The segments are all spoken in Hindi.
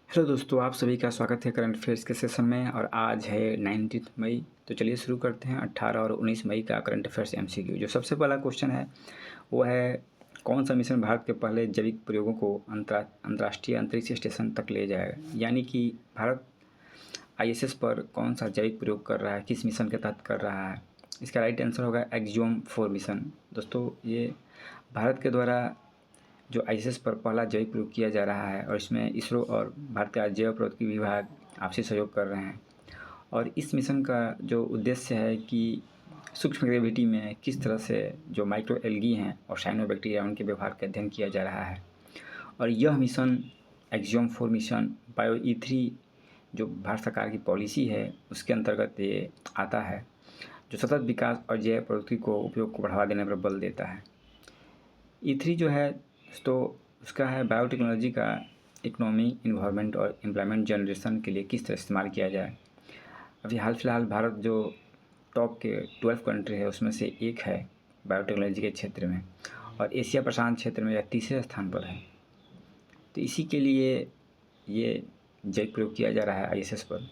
हेलो दोस्तों, आप सभी का स्वागत है करंट अफेयर्स के सेशन में। और आज है 19 मई। तो चलिए शुरू करते हैं 18 और 19 मई का करंट अफेयर्स एमसीक्यू। जो सबसे पहला क्वेश्चन है वो है, कौन सा मिशन भारत के पहले जैविक प्रयोगों को अंतर्राष्ट्रीय अंतरिक्ष स्टेशन तक ले जाएगा। यानी कि भारत आईएसएस पर कौन सा जैविक प्रयोग कर रहा है, किस मिशन के तहत कर रहा है। इसका राइट आंसर होगा एक्जियोम 4 मिशन। दोस्तों, ये भारत के द्वारा जो आईएसएस पर पहला जैविक प्रयोग किया जा रहा है और इसमें इसरो और भारतीय जैव प्रौद्योगिकी विभाग आपसी सहयोग कर रहे हैं। और इस मिशन का जो उद्देश्य है कि सूक्ष्म ग्रेविटी में किस तरह से जो माइक्रो एल्गी हैं और साइनोबैक्टीरिया उनके व्यवहार का अध्ययन किया जा रहा है। और यह mission Axiom 4 mission bio E3 जो भारत सरकार की पॉलिसी है उसके अंतर्गत ये आता है, जो सतत विकास और जैव प्रौद्योगिकी को उपयोग को बढ़ावा देने पर बल देता है। E3 जो है तो उसका है बायोटेक्नोलॉजी का इकोनॉमी, इन्वायरमेंट और एम्प्लॉयमेंट जनरेशन के लिए किस तरह इस्तेमाल किया जाए। अभी हाल फिलहाल भारत जो टॉप के 12 कंट्री है उसमें से एक है बायोटेक्नोलॉजी के क्षेत्र में, और एशिया प्रशांत क्षेत्र में यह तीसरे स्थान पर है। तो इसी के लिए ये जैविक प्रयोग किया जा रहा है आईएसएस पर।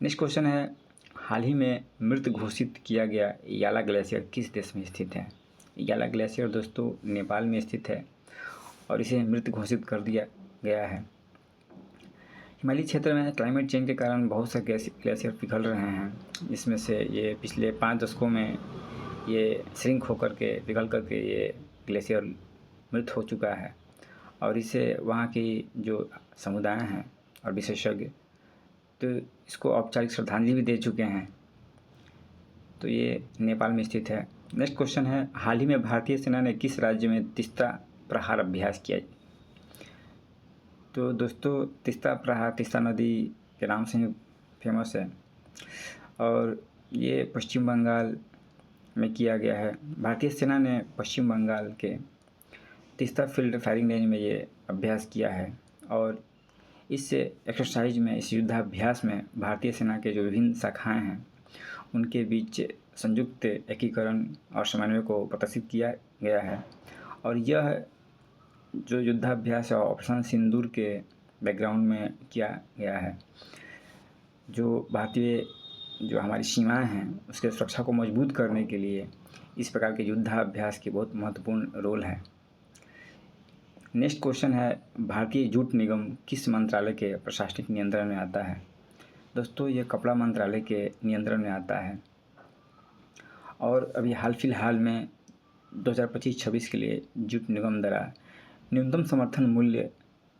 नेक्स्ट क्वेश्चन है, हाल ही में मृत घोषित किया गया याला ग्लेशियर किस देश में स्थित है। याला ग्लेशियर दोस्तों नेपाल में स्थित है और इसे मृत घोषित कर दिया गया है। हिमालयी क्षेत्र में क्लाइमेट चेंज के कारण बहुत से ग्लेशियर पिघल रहे हैं, जिसमें से ये पिछले 5 दशकों में ये श्रिंक होकर के पिघल करके ये ग्लेशियर मृत हो चुका है। और इसे वहाँ की जो समुदाय हैं और विशेषज्ञ तो इसको औपचारिक श्रद्धांजलि भी दे चुके हैं। तो ये नेपाल में स्थित है। नेक्स्ट क्वेश्चन है, हाल ही में भारतीय सेना ने किस राज्य में तीस्ता प्रहार अभ्यास किया। तो दोस्तों तीस्ता प्रहार तीस्ता नदी के नाम से ही फेमस है और ये पश्चिम बंगाल में किया गया है। भारतीय सेना ने पश्चिम बंगाल के तीस्ता फील्ड फायरिंग रेंज में ये अभ्यास किया है। और इस एक्सरसाइज में, इस युद्धाभ्यास में भारतीय सेना के जो विभिन्न शाखाएं हैं उनके बीच संयुक्त एकीकरण और समन्वय को प्रदर्शित किया गया है। और यह जो युद्धाभ्यास है ऑपरेशन सिंदूर के बैकग्राउंड में किया गया है। जो भारतीय जो हमारी सीमाएं हैं उसके सुरक्षा को मजबूत करने के लिए इस प्रकार के युद्धाभ्यास की बहुत महत्वपूर्ण रोल है। नेक्स्ट क्वेश्चन है, भारतीय जूट निगम किस मंत्रालय के प्रशासनिक नियंत्रण में आता है। दोस्तों ये कपड़ा मंत्रालय के नियंत्रण में आता है। और अभी हाल फिलहाल में 2025-26 के लिए जूट निगम द्वारा न्यूनतम समर्थन मूल्य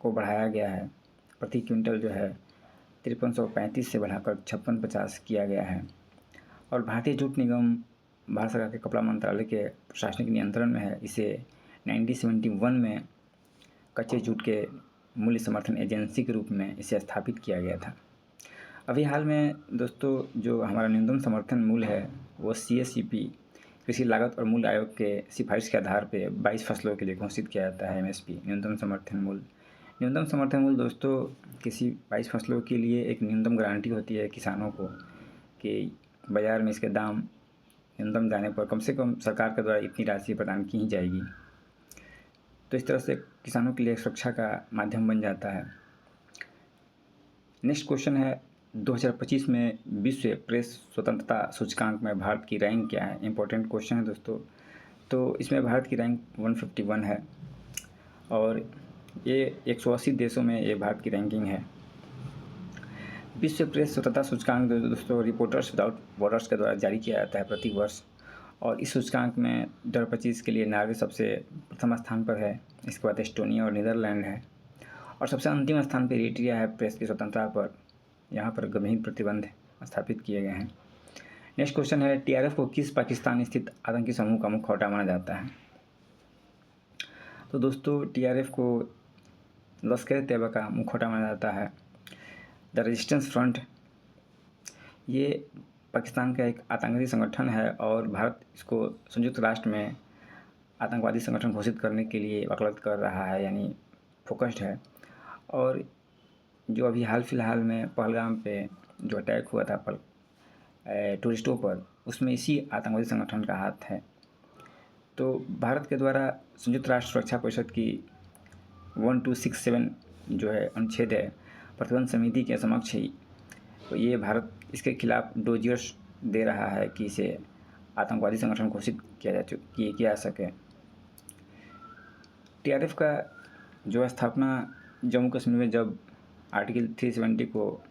को बढ़ाया गया है। प्रति क्विंटल जो है 5335 से बढ़ाकर 5650 किया गया है। और भारतीय जूट निगम भारत सरकार के कपड़ा मंत्रालय के प्रशासनिक नियंत्रण में है। इसे 1971 में कच्चे जूट के मूल्य समर्थन एजेंसी के रूप में इसे स्थापित किया गया था। अभी हाल में दोस्तों जो हमारा न्यूनतम समर्थन मूल्य है वो CSCP कृषि लागत और मूल्य आयोग के सिफारिश के आधार पर 22 फसलों के लिए घोषित किया जाता है। MSP न्यूनतम समर्थन मूल्य। न्यूनतम समर्थन मूल्य दोस्तों किसी 22 फसलों के लिए एक न्यूनतम गारंटी होती है किसानों को कि बाज़ार में इसके दाम न्यूनतम जाने पर कम से कम सरकार के द्वारा इतनी राशि प्रदान की ही जाएगी। तो इस तरह से किसानों के लिए सुरक्षा का माध्यम बन जाता है। नेक्स्ट क्वेश्चन है, 2025 में विश्व प्रेस स्वतंत्रता सूचकांक में भारत की रैंक क्या है। इंपॉर्टेंट क्वेश्चन है दोस्तों। तो इसमें भारत की रैंक 151 है और ये 180 देशों में ये भारत की रैंकिंग है। विश्व प्रेस स्वतंत्रता सूचकांक दोस्तों रिपोर्टर्स विदाउट बॉर्डर्स के द्वारा जारी किया जाता है प्रति वर्ष। और इस सूचकांक में 2025 के लिए नॉर्वे सबसे प्रथम स्थान पर है। इसके बाद एस्टोनिया और नीदरलैंड है और सबसे अंतिम स्थान पर एरिट्रिया है प्रेस की स्वतंत्रता पर। यहाँ पर गंभीर प्रतिबंध स्थापित किए गए हैं। नेक्स्ट क्वेश्चन है, TRF को किस पाकिस्तान स्थित आतंकी समूह का मुखौटा माना जाता है। तो दोस्तों TRF को लश्कर तैयबा का मुखौटा माना जाता है। द रेजिस्टेंस फ्रंट ये पाकिस्तान का एक आतंकवादी संगठन है और भारत इसको संयुक्त राष्ट्र में आतंकवादी संगठन घोषित करने के लिए वकालत कर रहा है, यानी फोकस्ड है। और जो अभी हाल फिलहाल में पहलगाम पे जो अटैक हुआ था टूरिस्टों पर, उसमें इसी आतंकवादी संगठन का हाथ है। तो भारत के द्वारा संयुक्त राष्ट्र सुरक्षा परिषद की 1267 जो है अनुच्छेद है प्रतिबंध समिति के समक्ष ही तो ये भारत इसके खिलाफ डोजियर्स दे रहा है कि इसे आतंकवादी संगठन घोषित किया जा सके। टीआरएफ का जो स्थापना जम्मू कश्मीर में जब आर्टिकल 370 को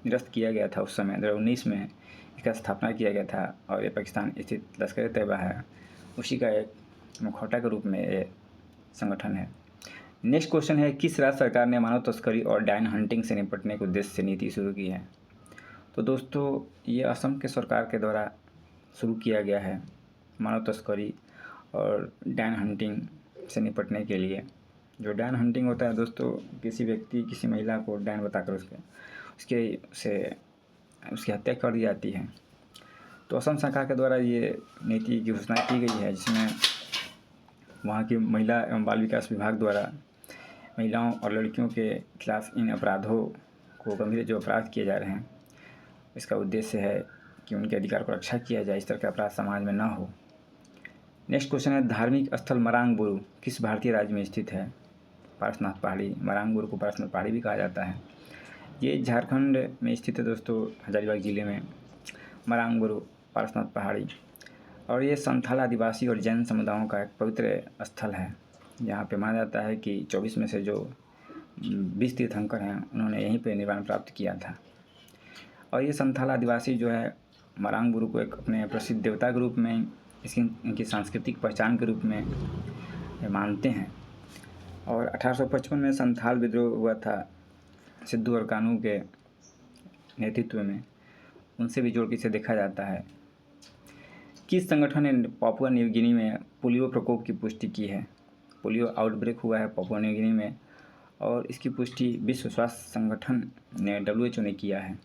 निरस्त किया गया था उस समय 2019 में इसका स्थापना किया गया था और ये पाकिस्तान स्थित लश्कर तैयबा है उसी का एक मुखौटा के रूप में ये संगठन है। नेक्स्ट क्वेश्चन है, किस राज्य सरकार ने मानव तस्करी और डायन हंटिंग से निपटने के उद्देश्य से नीति शुरू की है? तो दोस्तों ये असम के सरकार के द्वारा शुरू किया गया है मानव तस्करी और डायन हंटिंग से निपटने के लिए। जो डायन हंटिंग होता है दोस्तों, किसी व्यक्ति किसी महिला को डायन बताकर उसकी हत्या कर दी जाती है। तो असम सरकार के द्वारा ये नीति की घोषणा की गई है जिसमें वहाँ की महिला एवं बाल विकास विभाग द्वारा महिलाओं और लड़कियों के खिलाफ इन अपराधों को गंभीर जो अपराध किए जा रहे हैं इसका उद्देश्य है कि उनके अधिकार को रक्षा किया जाए, इस तरह के अपराध समाज में ना हो। नेक्स्ट क्वेश्चन है, धार्मिक स्थल मरांग बुरु किस भारतीय राज्य में स्थित है? पारसनाथ पहाड़ी। मरांग बुरु को पारसनाथ पहाड़ी भी कहा जाता है। ये झारखंड में स्थित है दोस्तों, हजारीबाग जिले में मरांग बुरु पारसनाथ पहाड़ी। और ये संथाल आदिवासी और जैन समुदायों का एक पवित्र स्थल है। यहाँ पे माना जाता है कि 24 में से जो 20 तीर्थंकर हैं उन्होंने यहीं पे निर्वाण प्राप्त किया था। और ये संथाल आदिवासी जो है मरांग बुरु को एक अपने प्रसिद्ध देवता के रूप में इनकी सांस्कृतिक पहचान के रूप में मानते हैं। और 1855 में संथाल विद्रोह हुआ था सिद्धू और कानू के नेतृत्व में, उनसे भी जोड़ के इसे देखा जाता है। किस संगठन ने पापुआ न्यू गिनी में पोलियो प्रकोप की पुष्टि की है? पोलियो आउटब्रेक हुआ है पापुआ न्यू गिनी में और इसकी पुष्टि विश्व स्वास्थ्य संगठन ने WHO ने किया है।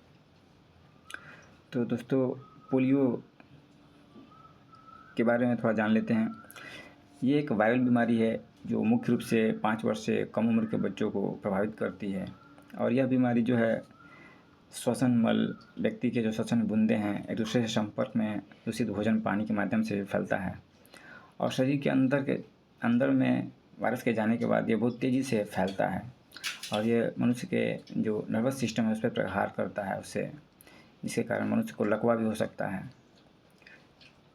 तो दोस्तों पोलियो के बारे में थोड़ा जान लेते हैं। ये एक वायरल बीमारी है जो मुख्य रूप से 5 वर्ष से कम उम्र के बच्चों को प्रभावित करती है। और यह बीमारी जो है श्वसन मल व्यक्ति के जो श्वसन बूंदें हैं एक दूसरे से संपर्क में दूषित भोजन पानी के माध्यम से फैलता है और शरीर के अंदर में वायरस के जाने के बाद ये बहुत तेज़ी से फैलता है और ये मनुष्य के जो नर्वस सिस्टम है उस पर प्रहार करता है उससे, जिसके कारण मनुष्य को लकवा भी हो सकता है।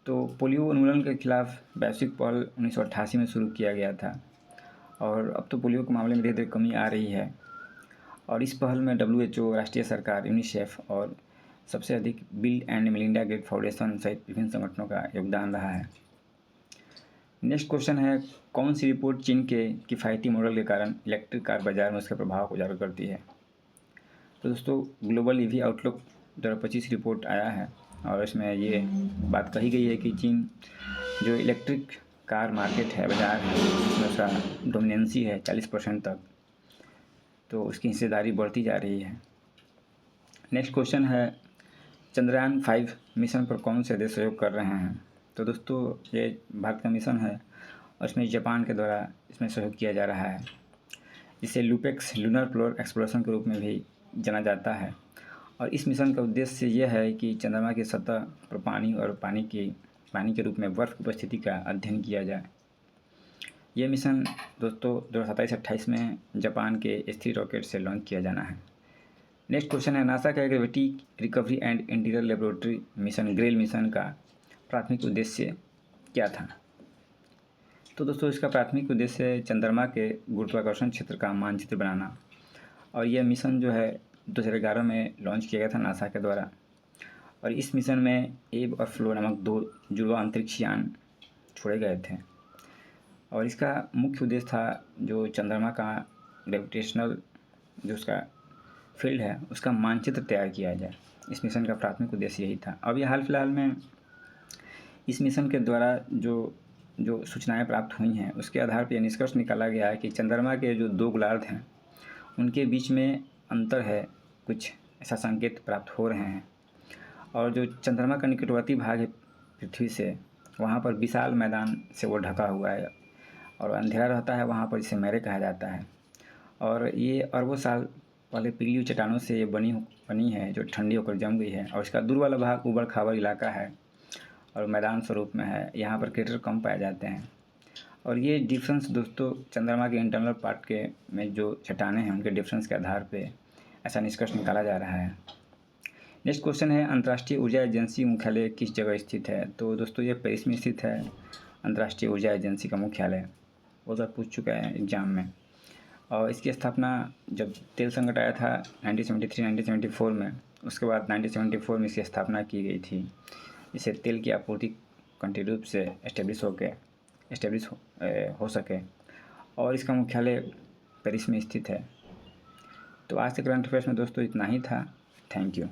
तो पोलियो उन्मूलन के खिलाफ वैश्विक पहल 1988 में शुरू किया गया था और अब तो पोलियो के मामले में धीरे धीरे कमी आ रही है। और इस पहल में WHO, राष्ट्रीय सरकार, यूनिसेफ और सबसे अधिक Bill and Melinda Gate Foundation सहित विभिन्न संगठनों का योगदान रहा है। नेक्स्ट क्वेश्चन है, कौन सी रिपोर्ट चीन के किफ़ायती मॉडल के कारण इलेक्ट्रिक कार बाजार में उसके प्रभाव को उजागर करती है? तो दोस्तों ग्लोबल EV आउटलुक 2025 रिपोर्ट आया है और इसमें ये बात कही गई है कि चीन जो इलेक्ट्रिक कार मार्केट है, बाजार है, उसमें उसका डोमिनेंसी है 40% तक, तो उसकी हिस्सेदारी बढ़ती जा रही है। नेक्स्ट क्वेश्चन है, चंद्रयान 5 मिशन पर कौन से देश सहयोग कर रहे हैं? तो दोस्तों ये भारत का मिशन है और इसमें जापान के द्वारा इसमें सहयोग किया जा रहा है। इसे लूपेक्स लूनर पोलर एक्सप्लोरेशन के रूप में भी जाना जाता है और इस मिशन का उद्देश्य यह है कि चंद्रमा की सतह पर पानी और पानी के रूप में बर्फ़ की उपस्थिति का अध्ययन किया जाए। ये मिशन दोस्तों 2027-28 में जापान के स्थिर रॉकेट से लॉन्च किया जाना है। नेक्स्ट क्वेश्चन है, नासा का gravity recovery and interior laboratory mission GRAIL mission का प्राथमिक उद्देश्य क्या था? तो दोस्तों इसका प्राथमिक उद्देश्य चंद्रमा के गुरुत्वाकर्षण क्षेत्र का मानचित्र बनाना और यह मिशन जो है 2011 में लॉन्च किया गया था नासा के द्वारा। और इस मिशन में एब और फ्लो नामक 2 जुड़वा अंतरिक्ष यान छोड़े गए थे और इसका मुख्य उद्देश्य था जो चंद्रमा का ग्रेविटेशनल जो उसका फील्ड है उसका मानचित्र तैयार किया जाए। इस मिशन का प्राथमिक उद्देश्य यही था। अभी हाल फिलहाल में इस मिशन के द्वारा जो सूचनाएं प्राप्त हुई हैं उसके आधार पर यह निष्कर्ष निकाला गया है कि चंद्रमा के जो 2 गोलार्ध हैं उनके बीच में अंतर है, कुछ ऐसा संकेत प्राप्त हो रहे हैं। और जो चंद्रमा का निकटवर्ती भाग है पृथ्वी से, वहाँ पर विशाल मैदान से वो ढका हुआ है और अंधेरा रहता है वहाँ पर, इसे मैरे कहा जाता है। और ये अरबों साल पहले पिघली चट्टानों से ये बनी है जो ठंडी होकर जम गई है और इसका दूर वाला भाग ऊबड़ खाबड़ इलाका है और मैदान स्वरूप में है। यहाँ पर क्रेटर कम पाए जाते हैं और ये डिफरेंस दोस्तों चंद्रमा के इंटरनल पार्ट के में जो चट्टानें हैं उनके डिफरेंस के आधार पे ऐसा निष्कर्ष निकाला जा रहा है। नेक्स्ट क्वेश्चन है, अंतर्राष्ट्रीय ऊर्जा एजेंसी मुख्यालय किस जगह स्थित है? तो दोस्तों ये पेरिस में स्थित है अंतर्राष्ट्रीय ऊर्जा एजेंसी का मुख्यालय। वो सब पूछ चुका है एग्जाम में। और इसकी स्थापना जब तेल संकट आया था 1973-1974 में, उसके बाद 1974 में इसकी स्थापना की गई थी, जिससे तेल की आपूर्ति कंटिन्यू रूप से एस्टेब्लिश हो सके। और इसका मुख्यालय पेरिस में स्थित है। तो आज के करंट अफेयर्स में दोस्तों इतना ही था। Thank you.